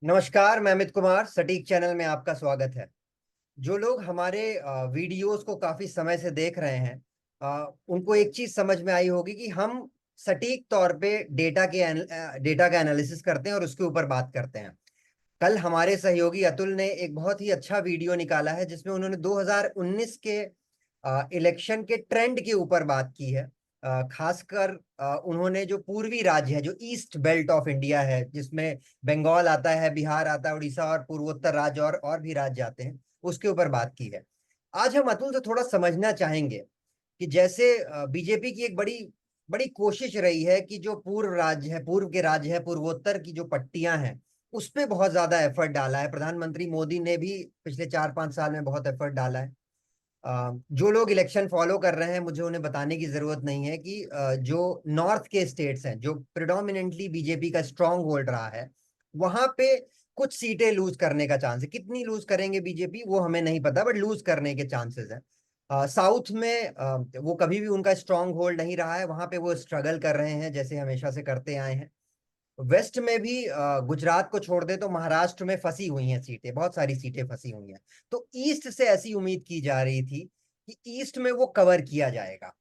नमस्कार, मैं अमित कुमार। सटीक चैनल में आपका स्वागत है। जो लोग हमारे वीडियोस को काफी समय से देख रहे हैं, उनको एक चीज समझ में आई होगी कि हम सटीक तौर पे डेटा का एनालिसिस करते हैं और उसके ऊपर बात करते हैं। कल हमारे सहयोगी अतुल ने एक बहुत ही अच्छा वीडियो निकाला है जिसमें उन्होंने 2019 के इलेक्शन के ट्रेंड के ऊपर बात की है। खासकर उन्होंने जो पूर्वी राज्य है, जो ईस्ट बेल्ट ऑफ इंडिया है, जिसमें बंगाल आता है, बिहार आता है, उड़ीसा और पूर्वोत्तर राज्य और भी राज्य आते हैं, उसके ऊपर बात की है। आज हम अतुल से थोड़ा समझना चाहेंगे कि जैसे बीजेपी की एक बड़ी बड़ी कोशिश रही है कि जो पूर्व राज्य है, पूर्व के राज्य है, पूर्वोत्तर की जो पट्टियां हैं, उस पे बहुत ज्यादा एफर्ट डाला है। प्रधानमंत्री मोदी ने भी पिछले 4-5 साल में बहुत एफर्ट डाला है। जो लोग इलेक्शन फॉलो कर रहे हैं, मुझे उन्हें बताने की जरूरत नहीं है कि जो नॉर्थ के स्टेट्स हैं, जो प्रिडोमिनेंटली बीजेपी का स्ट्रांग होल्ड रहा है, वहां पे कुछ सीटें लूज करने का चांस है। कितनी लूज करेंगे बीजेपी वो हमें नहीं पता, बट लूज करने के चांसेस हैं। साउथ में वो कभी भी उनका स्ट्रांग होल्ड नहीं रहा है, वहां पे वो स्ट्रगल कर रहे हैं जैसे हमेशा से करते आए हैं। वेस्ट में भी गुजरात को छोड़ दे तो महाराष्ट्र में फंसी हुई हैं सीटें, बहुत सारी सीटें फंसी हुई हैं। तो ईस्ट से ऐसी उम्मीद की जा रही थी कि ईस्ट में वो कवर किया जाएगा।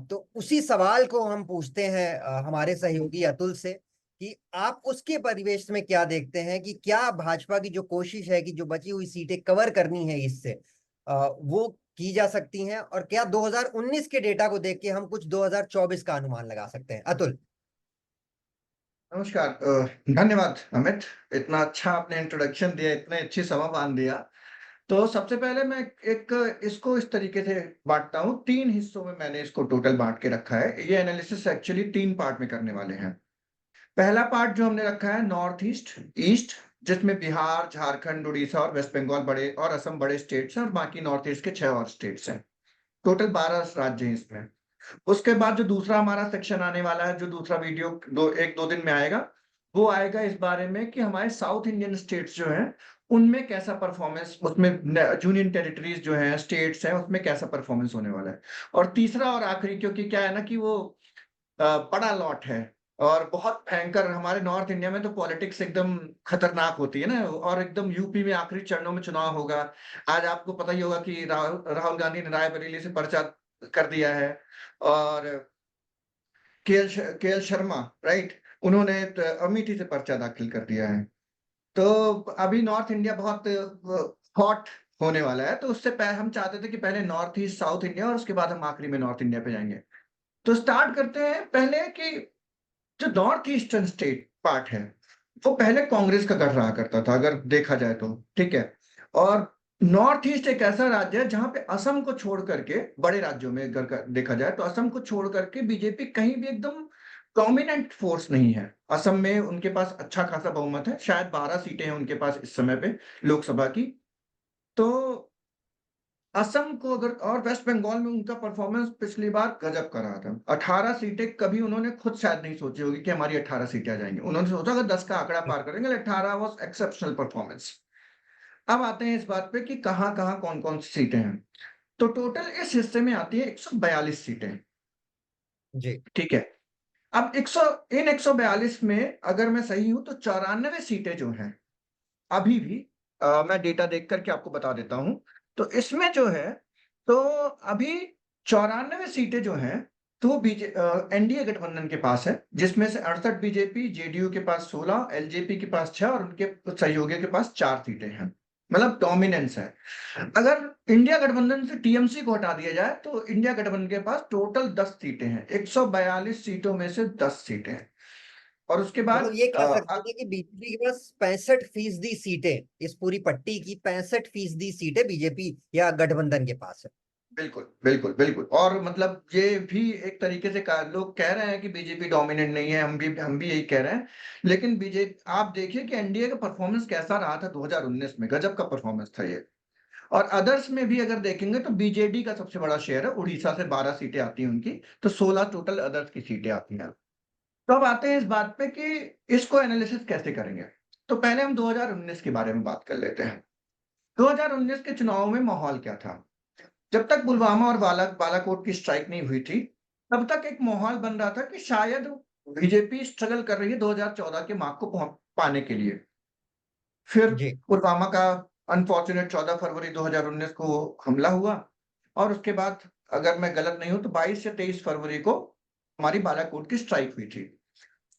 तो उसी सवाल को हम पूछते हैं हमारे सहयोगी अतुल से कि आप उसके परिवेश में क्या देखते हैं कि क्या भाजपा की जो कोशिश है कि जो बची हुई सीटें कवर करनी है ईस्ट से, वो की जा सकती हैं, और क्या 2019 के डेटा को देख के हम कुछ 2024 का अनुमान लगा सकते हैं? अतुल। नमस्कार। धन्यवाद अमित। इतना अच्छा आपने इंट्रोडक्शन दिया, इतने अच्छी सभा बांध दिया। तो सबसे पहले मैं एक इसको इस तरीके से बांटता हूँ, तीन हिस्सों में मैंने इसको टोटल बांट के रखा है। ये एनालिसिस एक्चुअली तीन पार्ट में करने वाले हैं। पहला पार्ट जो हमने रखा है नॉर्थ ईस्ट ईस्ट, जिसमें बिहार, झारखंड, उड़ीसा और वेस्ट बंगाल बड़े और असम बड़े स्टेट्स हैं, और बाकी नॉर्थ ईस्ट के 6 और स्टेट्स हैं। टोटल 12 राज्य हैं इसमें। उसके बाद जो दूसरा हमारा सेक्शन आने वाला है, जो दूसरा वीडियो एक दो दिन में आएगा, वो आएगा इस बारे में कि हमारे साउथ इंडियन स्टेट्स जो हैं उनमें कैसा परफॉर्मेंस, उसमें यूनियन टेरिटरीज जो हैं, स्टेट्स हैं, उसमें कैसा परफॉर्मेंस होने वाला है। और तीसरा और आखिरी, क्योंकि क्या है ना कि वो बड़ा लॉट है और बहुत भयंकर। हमारे नॉर्थ इंडिया में तो पॉलिटिक्स एकदम खतरनाक होती है ना, और एकदम यूपी में आखिरी चरणों में चुनाव होगा। आज आपको पता ही होगा कि राहुल गांधी ने रायबरेली से पर्चा कर दिया है, और के एल शर्मा, राइट, उन्होंने अमेठी से पर्चा दाखिल कर दिया है। तो अभी नॉर्थ इंडिया बहुत हॉट होने वाला है। तो उससे पहले हम चाहते थे कि पहले नॉर्थ ईस्ट साउथ इंडिया, और उसके बाद हम आखिरी में नॉर्थ इंडिया पे जाएंगे। तो स्टार्ट करते हैं पहले कि जो नॉर्थ ईस्टर्न स्टेट पार्ट है, वो पहले कांग्रेस का गढ़ रहा करता था, अगर देखा जाए तो। ठीक है। और नॉर्थ ईस्ट एक ऐसा राज्य है जहां पे असम को छोड़ करके, बड़े राज्यों में अगर देखा जाए तो असम को छोड़ करके बीजेपी कहीं भी एकदम डोमिनेंट फोर्स नहीं है। असम में उनके पास अच्छा खासा बहुमत है, शायद 12 सीटें हैं उनके पास इस समय पे लोकसभा की। तो असम को अगर, और वेस्ट बंगाल में उनका परफॉर्मेंस पिछली बार गजब का रहा था। 18 सीटें, कभी उन्होंने खुद शायद नहीं सोची होगी कि हमारी 18 सीटें आ जाएंगी। उन्होंने सोचा अगर 10 का आंकड़ा पार करेंगे, 18 वॉज एक्सेप्शनल परफॉर्मेंस। अब आते हैं इस बात पे कि कहाँ कहाँ कौन कौन सी सीटें हैं। तो टोटल इस हिस्से में आती है 142 सीटें। जी। ठीक है। अब 100, इन 142 में अगर मैं सही हूं तो 94 सीटें जो हैं अभी भी, मैं डेटा देख करके आपको बता देता हूं। तो इसमें जो है, तो अभी 94 सीटें जो हैं, तो बीजे एनडीए गठबंधन के पास है, जिसमें से 68 बीजेपी, जेडीयू के पास 16, एलजेपी के पास 6 और उनके सहयोगियों के पास 4 सीटें हैं। मतलब डोमिनेंस है। अगर इंडिया गठबंधन से टीएमसी को हटा दिया जाए तो इंडिया गठबंधन के पास टोटल 10 सीटें हैं। 142 सीटों में से 10 सीटें हैं। और उसके मतलब बाद ये कह सकते हैं कि बीजेपी के पास 65% सीटें, इस पूरी पट्टी की 65% सीटें बीजेपी या गठबंधन के पास है। बिल्कुल बिल्कुल बिल्कुल। और मतलब ये भी एक तरीके से लोग कह रहे हैं कि बीजेपी डोमिनेंट नहीं है, हम भी यही कह रहे हैं। लेकिन बीजेपी, आप देखिए कि एनडीए का परफॉर्मेंस कैसा रहा था 2019 में, गजब का परफॉर्मेंस था ये। और अदर्स में भी अगर देखेंगे तो बीजेडी का सबसे बड़ा शेयर है, उड़ीसा से 12 सीटें आती हैं उनकी, तो 16 टोटल अदर्स की सीटें आती हैं। तो अब आते हैं इस बात पे कि इसको एनालिसिस कैसे करेंगे। तो पहले हम 2019 के बारे में बात कर लेते हैं। 2019 के चुनाव में माहौल क्या था। जब तक पुलवामा और बालाकोट की स्ट्राइक नहीं हुई थी, तब तक एक माहौल बन रहा था कि शायद बीजेपी स्ट्रगल कर रही है 2014 के मार्क को पाने के लिए। फिर जी। पुलवामा का अनफॉर्चुनेट 14 फरवरी 2019 को हमला हुआ, और उसके बाद अगर मैं गलत नहीं हूं तो 22 या 23 फरवरी को हमारी बालाकोट की स्ट्राइक हुई थी।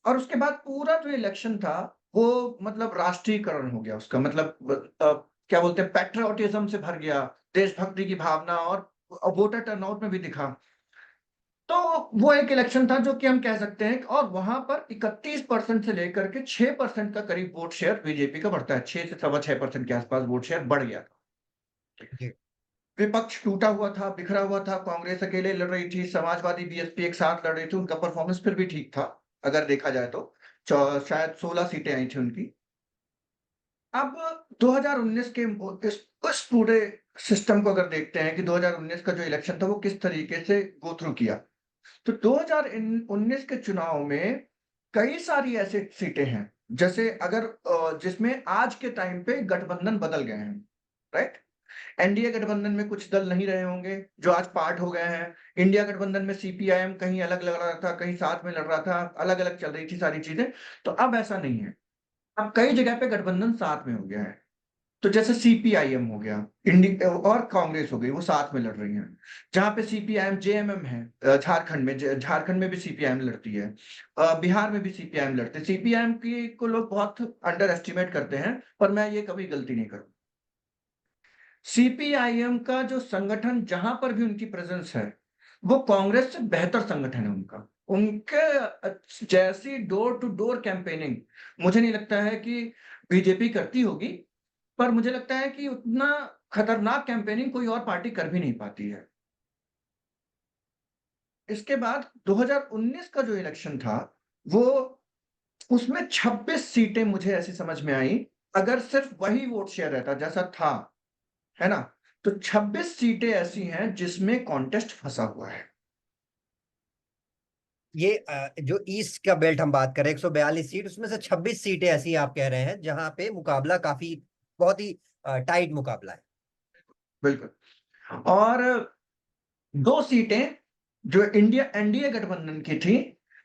और उसके बाद पूरा जो इलेक्शन था वो मतलब राष्ट्रीयकरण हो गया उसका, मतलब क्या बोलते हैं, पैट्रियोटिज्म से भर गया, देशभक्ति की भावना, और वोटर टर्नआउट में भी दिखा। तो वो एक इलेक्शन था जो कि हम कह सकते हैं, और वहां पर 31% से लेकर के 6% का करीब वोट शेयर बीजेपी का बढ़ता है, 6 से 6.25% के आसपास वोट शेयर बढ़ गया था। जी। विपक्ष टूटा हुआ था, बिखरा हुआ था, कांग्रेस अकेले लड़ रही थी, समाजवादी बीएसपी एक साथ लड़ रही थी, उनका परफॉर्मेंस फिर भी ठीक था अगर देखा जाए तो। शायद 16 सीटें आई थी उनकी। अब 2019 के इस पूरे सिस्टम को अगर देखते हैं कि 2019 का जो इलेक्शन था वो किस तरीके से गो थ्रू किया, तो 2019 के चुनाव में कई सारी ऐसी सीटें हैं, जैसे अगर जिसमें आज के टाइम पे गठबंधन बदल गए हैं, राइट। एनडीए गठबंधन में कुछ दल नहीं रहे होंगे जो आज पार्ट हो गए हैं। इंडिया गठबंधन में सीपीआईएम कहीं अलग लड़ रहा था, कहीं साथ में लड़ रहा था, अलग अलग चल रही थी सारी चीजें। तो अब ऐसा नहीं है, अब कई जगह पे गठबंधन साथ में हो गया है। तो जैसे सीपीआईएम हो गया, इंडी और कांग्रेस हो गई, वो साथ में लड़ रही हैं। जहां पे सीपीआईएम जेएमएम है, झारखंड में, झारखंड में भी सीपीआईएम लड़ती है, बिहार में भी सीपीआईएम लड़ते हैं। सीपीआईएम की को लोग बहुत अंडर एस्टिमेट करते हैं, पर मैं ये कभी गलती नहीं करूँ। सीपीआईएम का जो संगठन, जहां पर भी उनकी प्रेजेंस है, वो कांग्रेस से बेहतर संगठन है उनका। उनके जैसी डोर टू डोर कैंपेनिंग मुझे नहीं लगता है कि बीजेपी करती होगी, पर मुझे लगता है कि उतना खतरनाक कैंपेनिंग कोई और पार्टी कर भी नहीं पाती है। इसके बाद 2019 का जो इलेक्शन था, वो उसमें 26 सीटें मुझे ऐसी समझ में आई, अगर सिर्फ वही वोट शेयर रहता जैसा था, है ना, तो 26 सीटें ऐसी हैं जिसमें कॉन्टेस्ट फंसा हुआ है। ये जो ईस्ट का बेल्ट हम बात करें 142 सीट, उसमें से 26 सीटें ऐसी आप कह रहे हैं जहां पे मुकाबला काफी बहुत ही टाइट मुकाबला है। बिल्कुल। और दो सीटें जो इंडिया एनडीए गठबंधन की थी,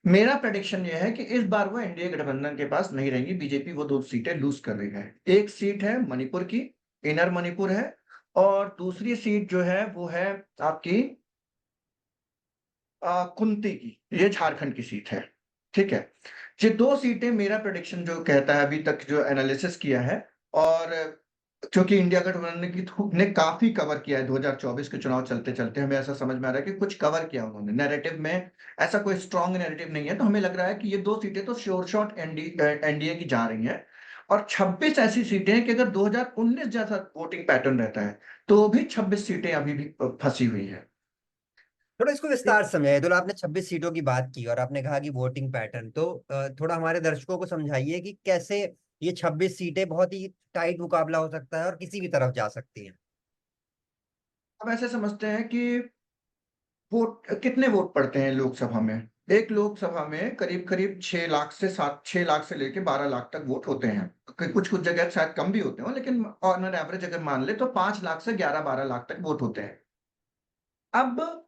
मेरा प्रेडिक्शन यह है कि इस बार वो एनडीए गठबंधन के पास नहीं रहेंगी, बीजेपी वो दो सीटें लूज कर रही है। एक सीट है मणिपुर की, इनर मणिपुर है, और दूसरी सीट जो है वो है आपकी कुंती की, ये झारखंड की सीट है। ठीक है, ये दो सीटें मेरा प्रेडिक्शन जो कहता है अभी तक जो एनालिसिस किया है, और क्योंकि इंडिया गठबंधन की ने काफी कवर किया है 2024 के चुनाव चलते चलते, हमें ऐसा समझ में आ रहा है कि कुछ कवर किया उन्होंने नैरेटिव में। ऐसा कोई स्ट्रॉन्ग नैरेटिव नहीं है, तो हमें लग रहा है कि ये दो सीटें तो श्योर शॉट एनडीए की जा रही हैं। और 26 ऐसी सीटें हैं कि अगर 2019 जैसा वोटिंग पैटर्न रहता है तो भी 26 सीटें अभी भी फंसी हुई है। थोड़ा इसको विस्तार से समझाइए। तो आपने 26 सीटों की बात की और आपने कहा कि वोटिंग पैटर्न, तो थोड़ा हमारे दर्शकों को समझाइए कि कैसे ये 26 सीटें बहुत ही टाइट मुकाबला हो सकता है और किसी भी तरफ जा सकती हैं। हम ऐसे समझते हैं कि वोट कितने वोट पड़ते हैं लोकसभा में। एक लोकसभा में करीब करीब 6 लाख से लेके 12 लाख तक वोट होते हैं। कुछ कुछ जगह शायद कम भी होते हो, लेकिन ऑन एन एवरेज अगर मान ले तो 5 लाख से 11-12 लाख तक वोट होते हैं। अब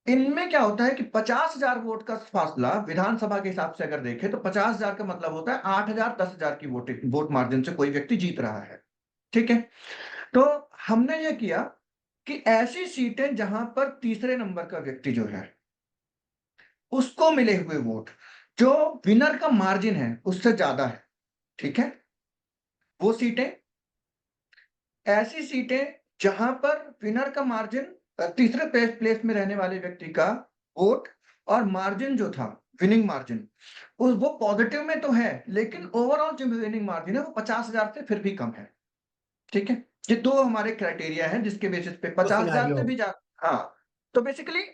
इनमें क्या होता है कि 50,000 वोट का फासला विधानसभा के हिसाब से अगर देखें तो 50,000 का मतलब होता है 8,000 10,000 की वोट मार्जिन से कोई व्यक्ति जीत रहा है। ठीक है, तो हमने ये किया कि ऐसी सीटें जहां पर तीसरे नंबर का व्यक्ति जो है उसको मिले हुए वोट, जो विनर का मार्जिन है उससे ज्यादा है, ठीक है, वो सीटें, ऐसी सीटें जहां पर विनर का मार्जिन, तीसरे प्लेस में रहने वाले व्यक्ति का वोट और मार्जिन जो था, विनिंग मार्जिन, उस वो पॉजिटिव में तो है, लेकिन ओवरऑल जो विनिंग मार्जिन है वो 50,000 से फिर भी कम है। ठीक है, ये दो हमारे क्राइटेरिया हैं जिसके बेसिस पे तो 50,000 सिनारियो से भी जा। हाँ, तो बेसिकली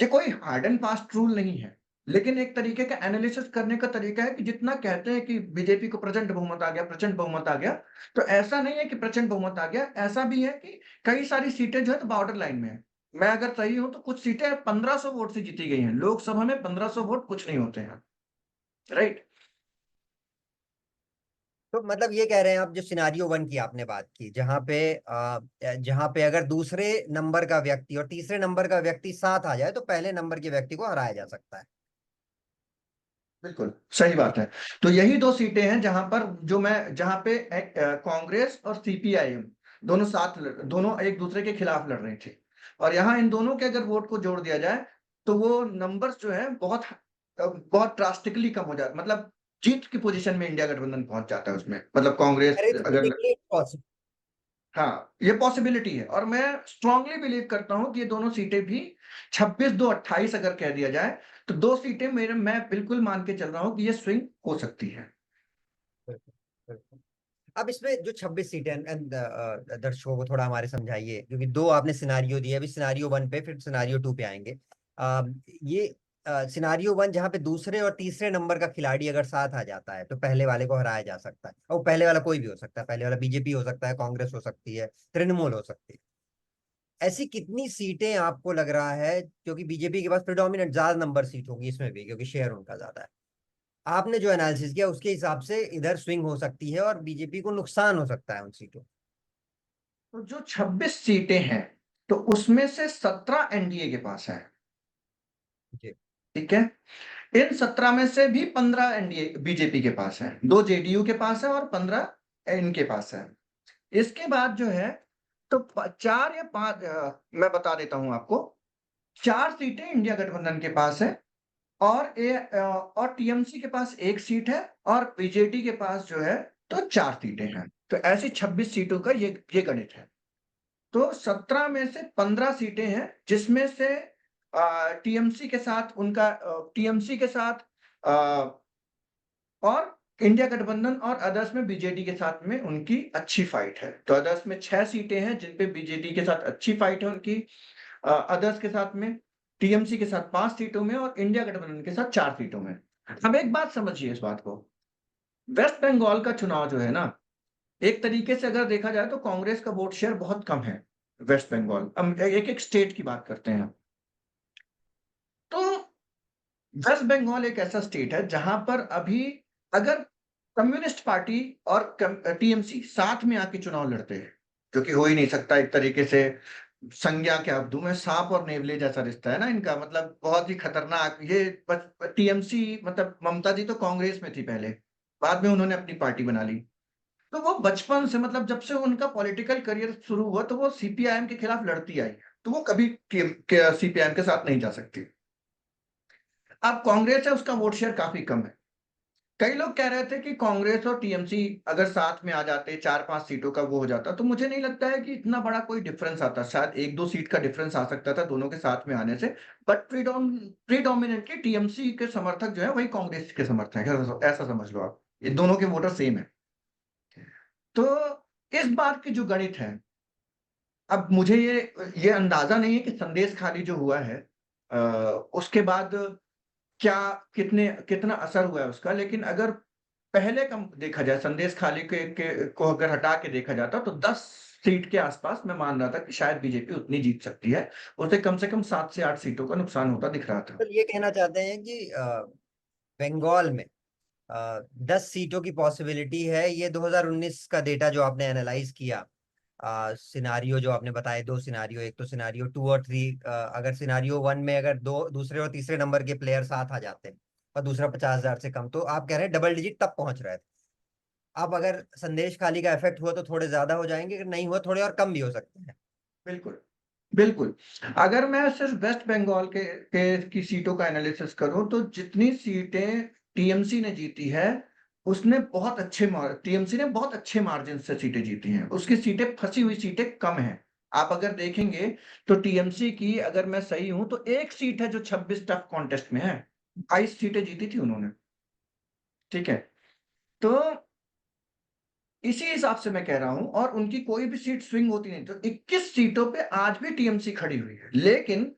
ये कोई हार्ड एंड फास्ट रूल नहीं है, लेकिन एक तरीके का एनालिसिस करने का तरीका है कि जितना कहते हैं कि बीजेपी को प्रचंड बहुमत आ गया, प्रचंड बहुमत आ गया, तो ऐसा नहीं है कि प्रचंड बहुमत आ गया, ऐसा भी है कि कई सारी सीटें जो है तो बॉर्डर लाइन में है। मैं अगर सही हूं तो कुछ सीटें 1500 वोट से जीती गई हैं, लोकसभा में 1500 वोट कुछ नहीं होते हैं, राइट। तो मतलब ये कह रहे हैं आप, जो सिनारियो वन की आपने बात की, जहां पे अगर दूसरे नंबर का व्यक्ति और तीसरे नंबर का व्यक्ति साथ आ जाए तो पहले नंबर के व्यक्ति को हराया जा सकता है। बिल्कुल सही बात है। तो यही दो सीटें हैं जहां पे कांग्रेस और सीपीआईएम दोनों एक दूसरे के खिलाफ लड़ रहे थे। और यहाँ इन दोनों के अगर वोट को जोड़ दिया जाए तो वो नंबर्स जो है बहुत ड्रास्टिकली कम हो जाए, मतलब जीत की पोजीशन में इंडिया गठबंधन पहुंच जाता है उसमें, मतलब कांग्रेस अगर। अरेथमेटिकली पॉसिबल। हाँ, ये पॉसिबिलिटी है और मैं स्ट्रांगली बिलीव करता हूं कि ये दोनों सीटें भी 26-2-28 अगर कह दिया जाए तो दो सीटें मैं बिल्कुल मान के चल रहा हूं कि ये स्विंग हो सकती है। अब इसमें जो 26 सीटें दर्शकों को थोड़ा हमारे समझाइए, क्योंकि दो आपने सिनारियो दिए, अभी सिनारियो वन पे फिर सिनारियो टू पे आएंगे। ये सिनारियो वन जहाँ पे दूसरे और तीसरे नंबर का खिलाड़ी अगर साथ आ जाता है तो पहले वाले को हराया जा सकता है, और पहले वाला कोई भी हो सकता है, पहले वाला बीजेपी हो सकता है, कांग्रेस हो सकती है, तृणमूल हो सकती है। ऐसी कितनी सीटें आपको लग रहा है, क्योंकि बीजेपी के पास प्रिडोमिनेंट ज्यादा नंबर सीट होगी इसमें भी क्योंकि शेयर उनका ज्यादा है, आपने जो एनालिसिस किया उसके हिसाब से इधर स्विंग हो सकती है और बीजेपी को नुकसान हो सकता है उन सीटों। तो जो 26 सीटें हैं तो उसमें से 17 एनडीए के पास है। जी। ठीक है। इन 17 में से भी 15 एनडीए बीजेपी के पास है, 2 जेडीयू के पास है और 15 इनके पास है। इसके बाद जो है तो चार या पांच, मैं बता देता हूं आपको, 4 सीटें इंडिया गठबंधन के पास है और टीएमसी के पास एक सीट है और बीजेडी के पास जो है तो 4 सीटें हैं। तो ऐसी 26 सीटों का ये गणित है। तो 17 में से 15 सीटें हैं जिसमें से टीएमसी के साथ उनका टीएमसी के साथ आ, और इंडिया गठबंधन और अदर्स में बीजेडी के साथ में उनकी अच्छी फाइट है। तो अदर्स में 6 सीटें हैं जिन पे बीजेडी के साथ अच्छी फाइट है उनकी, अदर्स के साथ में, टीएमसी के साथ 5 सीटों में और इंडिया गठबंधन के साथ 4 सीटों में। अब एक बात समझिए इस बात को, वेस्ट बंगाल का चुनाव जो है ना, एक तरीके से अगर देखा जाए तो कांग्रेस का वोट शेयर बहुत कम है वेस्ट बंगाल। हम एक एक स्टेट की बात करते हैं। तो वेस्ट बंगाल एक ऐसा स्टेट है जहां पर अभी अगर कम्युनिस्ट पार्टी और टीएमसी साथ में आके चुनाव लड़ते हैं, जो कि हो ही नहीं सकता, एक तरीके से संज्ञा क्या दूं मैं, सांप और नेवले जैसा रिश्ता है ना इनका, मतलब बहुत ही खतरनाक। ये टीएमसी, मतलब ममता जी तो कांग्रेस में थी पहले, बाद में उन्होंने अपनी पार्टी बना ली। तो वो बचपन से, मतलब जब से उनका पॉलिटिकल करियर शुरू हुआ तो वो सीपीआईएम के खिलाफ लड़ती आई, तो वो कभी सीपीआईएम के साथ नहीं जा सकती। अब कांग्रेस है, उसका वोट शेयर काफी कम है। कई लोग कह रहे थे कि कांग्रेस और टीएमसी अगर साथ में आ जाते, 4-5 सीटों का वो हो जाता, तो मुझे नहीं लगता है कि इतना बड़ा कोई डिफरेंस आता, शायद 1-2 सीट का डिफरेंस आ सकता था दोनों के साथ में आने से। बट प्रीडोमिनेंटली टीएमसी के समर्थक जो है वही कांग्रेस के समर्थक है, ऐसा समझ लो आप, ये दोनों के वोटर सेम है। तो इस बात की जो गणित है, अब मुझे ये अंदाजा नहीं है कि संदेश खाली जो हुआ है उसके बाद क्या कितना असर हुआ है उसका, लेकिन अगर पहले कम देखा जाए, संदेश खाली को अगर हटा के देखा जाता तो 10 सीट के आसपास मैं मान रहा था कि शायद बीजेपी उतनी जीत सकती है। उसे कम से कम 7 से 8 सीटों का नुकसान होता दिख रहा था। तो ये कहना चाहते हैं कि बंगाल में 10 सीटों की पॉसिबिलिटी है, ये 2019 का डेटा जो आपने एनालाइज किया, सिनारियो जो आपने बताए, दो सिनारियो, एक तो सिनारियो टू और थ्री, अगर सिनारियो वन में अगर दो दूसरे और तीसरे नंबर के प्लेयर साथ आ जाते हैं और दूसरा 50,000 से कम, तो आप कह रहे हैं डबल डिजिट तब पहुंच रहे थे। अब अगर संदेश खाली का इफेक्ट हुआ तो थोड़े ज्यादा हो जाएंगे, अगर नहीं हुआ थोड़े और कम भी हो सकते हैं। बिल्कुल, बिल्कुल। अगर मैं सिर्फ वेस्ट बंगाल के की सीटों का एनालिसिस करूं तो जितनी सीटें टीएमसी ने जीती है, उसने बहुत अच्छे टीएमसी ने बहुत अच्छे मार्जिन से सीटें जीती हैं, उसकी सीटें, फंसी हुई सीटें कम हैं। आप अगर देखेंगे तो टीएमसी की, अगर मैं सही हूं तो एक सीट है जो 26 टफ कॉन्टेस्ट में है, 22 सीटें जीती थी उन्होंने। ठीक है। तो इसी हिसाब से मैं कह रहा हूं, और उनकी कोई भी सीट स्विंग होती नहीं, तो 21 सीटों पे आज भी टीएमसी खड़ी हुई है। लेकिन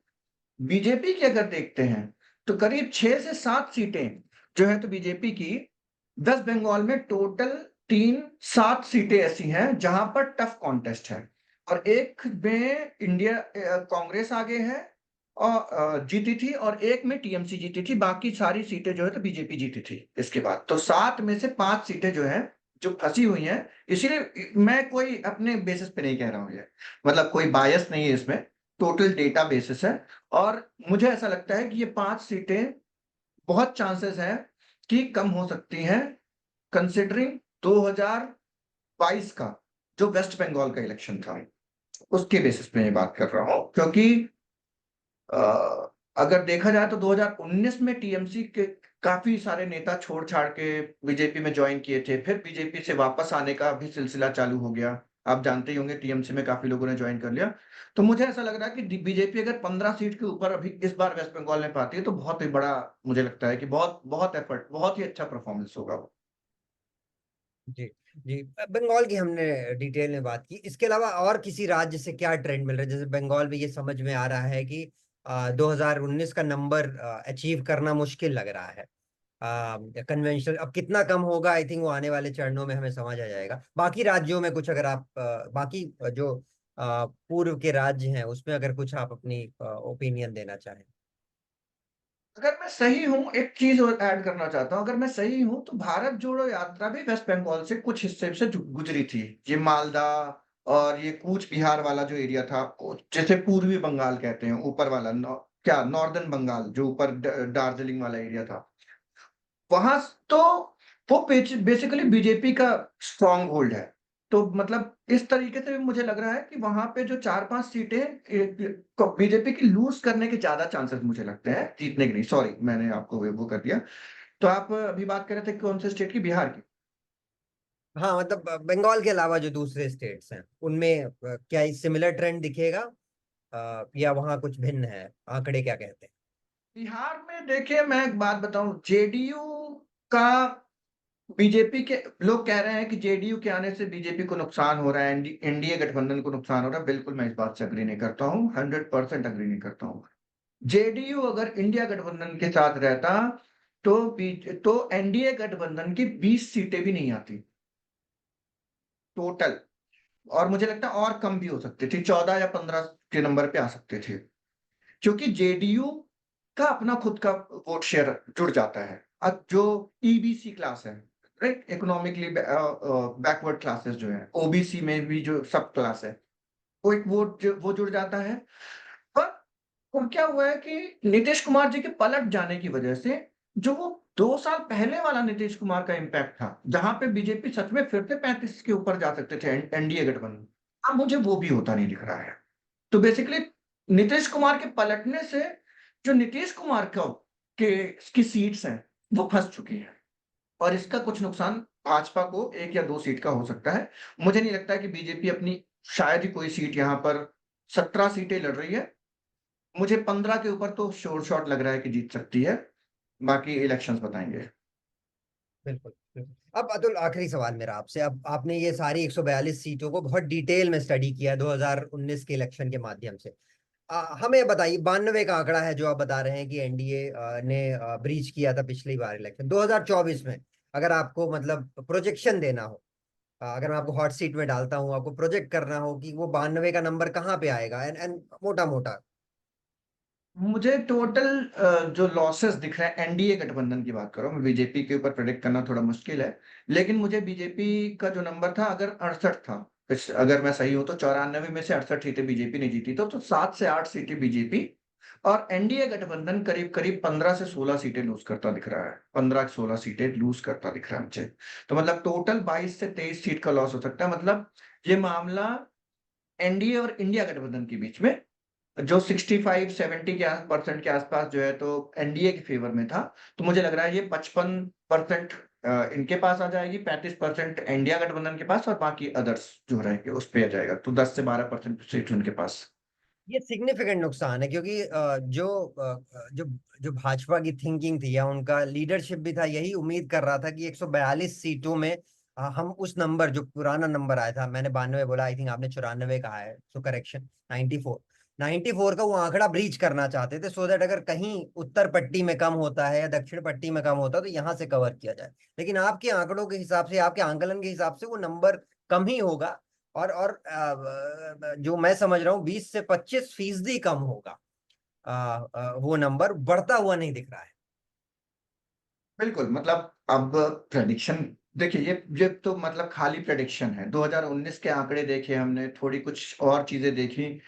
बीजेपी की अगर देखते हैं तो करीब 6 से 7 सीटें जो है तो बीजेपी की, वेस्ट बंगाल में टोटल 3-7 सीटें ऐसी हैं जहां पर टफ कॉन्टेस्ट है, और एक में इंडिया कांग्रेस आगे है और जीती थी, और एक में टीएमसी जीती थी, बाकी सारी सीटें जो है तो बीजेपी जीती थी। इसके बाद तो 7 में से 5 सीटें जो है जो फंसी हुई हैं। इसीलिए मैं कोई अपने बेसिस पे नहीं कह रहा हूं, ये मतलब कोई बायस नहीं है इसमें, टोटल डेटा बेसिस है। और मुझे ऐसा लगता है कि ये 5 सीटें बहुत चांसेस है कि कम हो सकती हैं, कंसिडरिंग 2022 का जो वेस्ट बंगाल का इलेक्शन था, उसके बेसिस पे ये बात कर रहा हूँ। क्योंकि अगर देखा जाए तो 2019 में टीएमसी के काफी सारे नेता छोड़-छाड़ के बीजेपी में जॉइन किए थे। फिर बीजेपी से वापस आने का भी सिलसिला चालू हो गया। आप जानते ही होंगे टीएमसी में काफ़ी लोगों ने जॉइन कर लिया। तो मुझे ऐसा लग रहा है कि बीजेपी अगर 15 सीट के ऊपर अभी इस बार वेस्ट बंगाल में पाती है तो बहुत ही बड़ा, मुझे लगता है कि बहुत बहुत एफर्ट, बहुत ही अच्छा परफॉर्मेंस होगा वो। जी जी। बंगाल की हमने डिटेल में बात की, इसके अलावा और किसी राज्य से क्या ट्रेंड मिल रहा है? जैसे बंगाल में ये समझ में आ रहा है कि 2019 का नंबर अचीव करना मुश्किल लग रहा है। कन्वेंशनल अब कितना कम होगा, आई थिंक वो आने वाले चरणों में हमें समझ आ जाएगा। बाकी राज्यों में कुछ अगर आप बाकी जो पूर्व के राज्य हैं उसमें अगर कुछ आप अपनी ओपिनियन देना चाहें। अगर मैं सही हूँ, एक चीज़ और ऐड करना चाहता हूँ, अगर मैं सही हूँ तो भारत जोड़ो यात्रा भी वेस्ट बंगाल से कुछ हिस्से से गुजरी थी। ये मालदा और ये कूच बिहार वाला जो एरिया था, जैसे पूर्वी बंगाल कहते हैं, ऊपर वाला क्या नॉर्दर्न बंगाल जो ऊपर दार्जिलिंग वाला एरिया था, वहां तो वो बेसिकली बीजेपी का स्ट्रॉन्ग होल्ड है। तो मतलब इस तरीके से मुझे लग रहा है कि वहां पे जो 4-5 सीटें बीजेपी की लूज करने के ज्यादा चांसेस मुझे लगते हैं, जीतने के नहीं। सॉरी, मैंने आपको वो कर दिया। तो आप अभी बात कर रहे थे कौन से स्टेट की? बिहार की। हाँ, मतलब बंगाल के अलावा जो दूसरे स्टेट्स हैं उनमें क्या सिमिलर ट्रेंड दिखेगा, या वहाँ कुछ भिन्न है? आंकड़े क्या कहते हैं? बिहार में देखिए, मैं एक बात बताऊं, जेडीयू का, बीजेपी के लोग कह रहे हैं कि जेडीयू के आने से बीजेपी को नुकसान हो रहा है, एनडीए गठबंधन को नुकसान हो रहा है। बिल्कुल मैं इस बात से अग्री नहीं करता हूँ, 100% अग्री नहीं करता हूँ। जेडीयू अगर इंडिया गठबंधन के साथ रहता तो तो एनडीए गठबंधन की 20 सीटें भी नहीं आती टोटल। और मुझे लगता है और कम भी हो सकती थी, 14 या 15 के नंबर पे आ सकते थे। क्योंकि जेडीयू का अपना खुद का वोट शेयर जुड़ जाता है। अब जो ईबीसी क्लास है, राइट, इकोनॉमिकली बैकवर्ड क्लासेस जो है, ओबीसी में भी जो सब क्लास है, वो एक वोट वो जुड़ जाता है। पर और क्या हुआ है कि नीतीश कुमार जी के पलट जाने की वजह से जो वो 2 साल पहले वाला नीतीश कुमार का इम्पैक्ट था, जहां पे बीजेपी सच में फिर से 35 के ऊपर जा सकते थे एनडीए गठबंधन, अब मुझे वो भी होता नहीं दिख रहा है। तो बेसिकली नीतीश कुमार के पलटने से जो नीतीश कुमार का के की सीट्स हैं वो फंस चुकी हैं, और इसका कुछ नुकसान भाजपा को 1 या 2 सीट का हो सकता है। मुझे नहीं लगता है कि बीजेपी अपनी शायद ही कोई सीट, यहाँ पर 17 सीटें लड़ रही है, मुझे 15 के ऊपर तो श्योर शॉट लग रहा है कि जीत सकती है। बाकी इलेक्शंस बताएंगे। बिल्कुल बिल्कुल। अब अतुल, आखिरी सवाल मेरा आपसे। अब आपने ये सारी 142 सीटों को बहुत डिटेल में स्टडी किया 2019 के इलेक्शन के माध्यम से। हमें बताइए, 92 का आंकड़ा है जो आप बता रहे हैं कि एनडीए ने ब्रीच किया था पिछली बार इलेक्शन 2024 में। अगर आपको मतलब प्रोजेक्शन देना हो, अगर मैं आपको हॉट सीट में डालता हूं, आपको प्रोजेक्ट करना हो कि वो 92 का नंबर कहाँ पे आएगा, एंड मोटा मोटा। मुझे टोटल जो लॉसेस दिख रहे हैं, एनडीए गठबंधन की बात कर रहा हूँ मैं, बीजेपी के ऊपर प्रेडिक्ट करना थोड़ा मुश्किल है। लेकिन मुझे बीजेपी का जो नंबर था, अगर 68 था, अगर मैं सही हूं तो 94 में से 68 सीटें बीजेपी ने जीती, तो 7 से 8 सीटें बीजेपी, और एनडीए गठबंधन करीब करीब 15 से 16 सीटें लूज करता दिख रहा है, 15 से 16 सीटें लूज करता दिख रहा है मुझे। तो मतलब टोटल 22 से 23 सीट का लॉस हो सकता है। मतलब ये मामला एनडीए और इंडिया गठबंधन के बीच में, जो 65-70 के परसेंट के आसपास जो है, तो एनडीए के फेवर में था। तो मुझे लग रहा है ये 55% इनके पास आ जाएगी, 35% इंडिया गठबंधन के पास, और बाकी अदर्स जो रहेंगे उस पे आ जाएगा, तो 10 से 12% सीट उनके पास। ये सिग्निफिकेंट नुकसान है, क्योंकि जो जो भाजपा की थिंकिंग थी या उनका लीडरशिप भी था, यही उम्मीद कर रहा था कि 142 सीटों में हम उस नंबर, जो पुराना नंबर आया था, मैंने 92 बोला, आई थिंक आपने 94 कहा है, सो करेक्शन, 94। 94 का वो आंकड़ा ब्रीच करना चाहते थे, सो दैट अगर कहीं उत्तर पट्टी में कम होता है या दक्षिण पट्टी में कम होता है तो यहाँ से कवर किया जाए। लेकिन आपके आंकड़ों के हिसाब से, आपके आंकलन के हिसाब से वो नंबर कम ही होगा। और जो मैं समझ रहा हूँ 20 से 25% कम होगा। वो नंबर बढ़ता हुआ नहीं दिख रहा है। बिल्कुल, मतलब अब प्रेडिक्शन, देखिए ये तो मतलब खाली प्रेडिक्शन है। 2019 के आंकड़े देखे हमने, थोड़ी कुछ और चीजें देखी,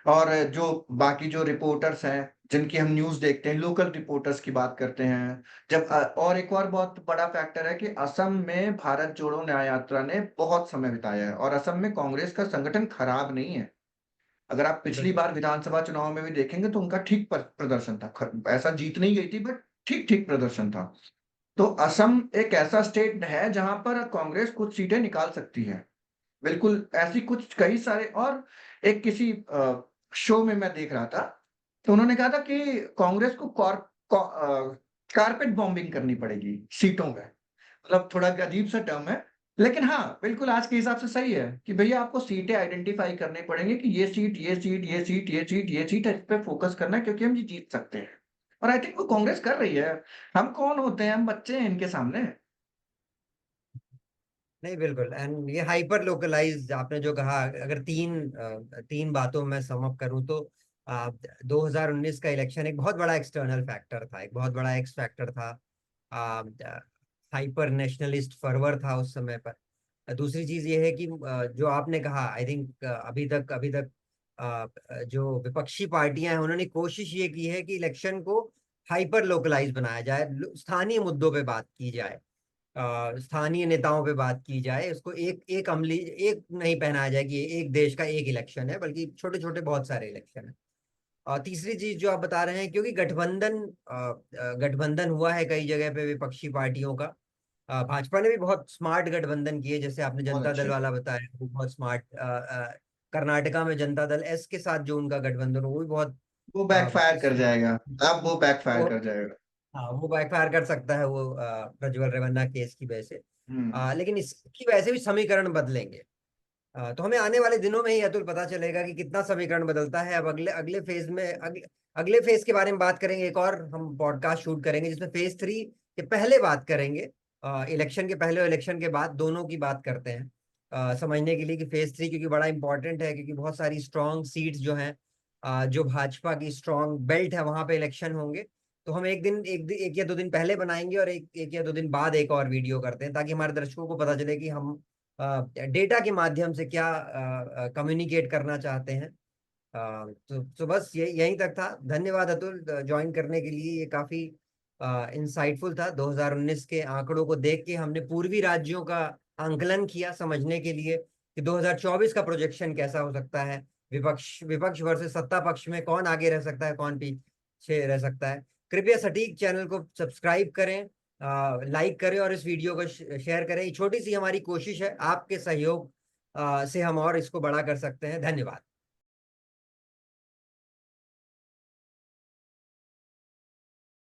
और जो बाकी जो रिपोर्टर्स हैं जिनकी हम न्यूज़ देखते हैं, लोकल रिपोर्टर्स की बात करते हैं। जब और एक और बहुत बड़ा फैक्टर है कि असम में भारत जोड़ो न्याय यात्रा ने बहुत समय बिताया है और असम में कांग्रेस का संगठन खराब नहीं है। अगर आप पिछली बिल्कुल बार विधानसभा चुनाव में भी देखेंगे तो उनका ठीक प्रदर्शन था। ऐसा जीत नहीं गई थी बट ठीक-ठीक प्रदर्शन था। तो असम एक ऐसा स्टेट है जहाँ पर कांग्रेस कुछ सीटें निकाल सकती है। बिल्कुल ऐसी कुछ कई सारे और एक किसी शो में मैं देख रहा था, तो उन्होंने कहा था कि कांग्रेस को कारपेट बॉम्बिंग करनी पड़ेगी सीटों में। मतलब थोड़ा अजीब-सा टर्म है, लेकिन हाँ, बिल्कुल आज के हिसाब से सही है कि भैया आपको सीटें आइडेंटिफ़ाई करनी पड़ेंगी कि ये सीट, ये सीट, ये सीट, ये सीट, ये सीट है, इस पे फ़ोकस करना है क्योंकि हम ये जीत सकते हैं। और आई थिंक वो कांग्रेस कर रही है। हम कौन होते हैं? हम बच्चे हैं इनके सामने। नहीं, बिल्कुल। एंड ये हाइपर लोकलाइज आपने जो कहा, अगर तीन बातों में सम अप करूं तो 2019 का इलेक्शन एक बहुत बड़ा एक्सटर्नल फैक्टर था, एक बहुत बड़ा एक्स फैक्टर था। हाइपर नेशनलिस्ट फर्वर था उस समय पर। दूसरी चीज ये है कि जो आपने कहा, आई थिंक अभी तक जो विपक्षी पार्टियां हैं उन्होंने कोशिश ये की है कि इलेक्शन को हाइपर लोकलाइज बनाया जाए, स्थानीय मुद्दों पे बात की जाए, स्थानीय नेताओं पे बात की जाए, उसको एक एक अमली एक नहीं पहनाया जाए कि ये एक देश का एक इलेक्शन है, बल्कि छोटे छोटे बहुत सारे इलेक्शन है। और तीसरी चीज जो आप बता रहे हैं, क्योंकि गठबंधन हुआ है कई जगह पे विपक्षी पार्टियों का। भाजपा ने भी बहुत स्मार्ट गठबंधन किए, जैसे आपने बहुत जनता दल अच्छे। वाला बताया, वो बहुत स्मार्ट। कर्नाटका में जनता दल एस के साथ जो उनका गठबंधन हो, वो भी बहुत वो बैकफायर कर स्मार्ट। जाएगा। अब वो बैकफायर वो कर जाएगा। हाँ, वो बैकफायर कर सकता है, वो प्रज्वल रेवन्ना केस की वजह से। हुँ। लेकिन इसकी वजह से भी समीकरण बदलेंगे। तो हमें आने वाले दिनों में ही अतुल पता चलेगा कि कितना समीकरण बदलता है। अब अगले अगले फेज में अगले फेज के बारे में बात करेंगे, एक और हम पॉडकास्ट शूट करेंगे जिसमें फेज 3 के पहले बात करेंगे। इलेक्शन के पहले और इलेक्शन के बाद दोनों की बात करते हैं, समझने के लिए कि फेज 3 क्योंकि बड़ा इंपॉर्टेंट है, क्योंकि बहुत सारी स्ट्रांग सीट्स जो हैं, जो भाजपा की स्ट्रांग बेल्ट है, वहां पे इलेक्शन होंगे। तो हम एक या दो दिन पहले बनाएंगे और एक या दो दिन बाद एक और वीडियो करते हैं, ताकि हमारे दर्शकों को पता चले कि हम डेटा के माध्यम से क्या कम्युनिकेट करना चाहते हैं। तो बस ये यहीं तक था। धन्यवाद अतुल ज्वाइन करने के लिए, ये काफी इंसाइटफुल था। 2019 के आंकड़ों को देख के हमने पूर्वी राज्यों का आंकलन किया, समझने के लिए कि 2024 का प्रोजेक्शन कैसा हो सकता है, विपक्ष विपक्ष वर्सेस सत्ता पक्ष में कौन आगे रह सकता है, कौन पीछे रह सकता है। कृपया सटीक चैनल को सब्सक्राइब करें, लाइक करें और इस वीडियो को शेयर करें। ये छोटी सी हमारी कोशिश है, आपके सहयोग से हम और इसको बड़ा कर सकते हैं। धन्यवाद।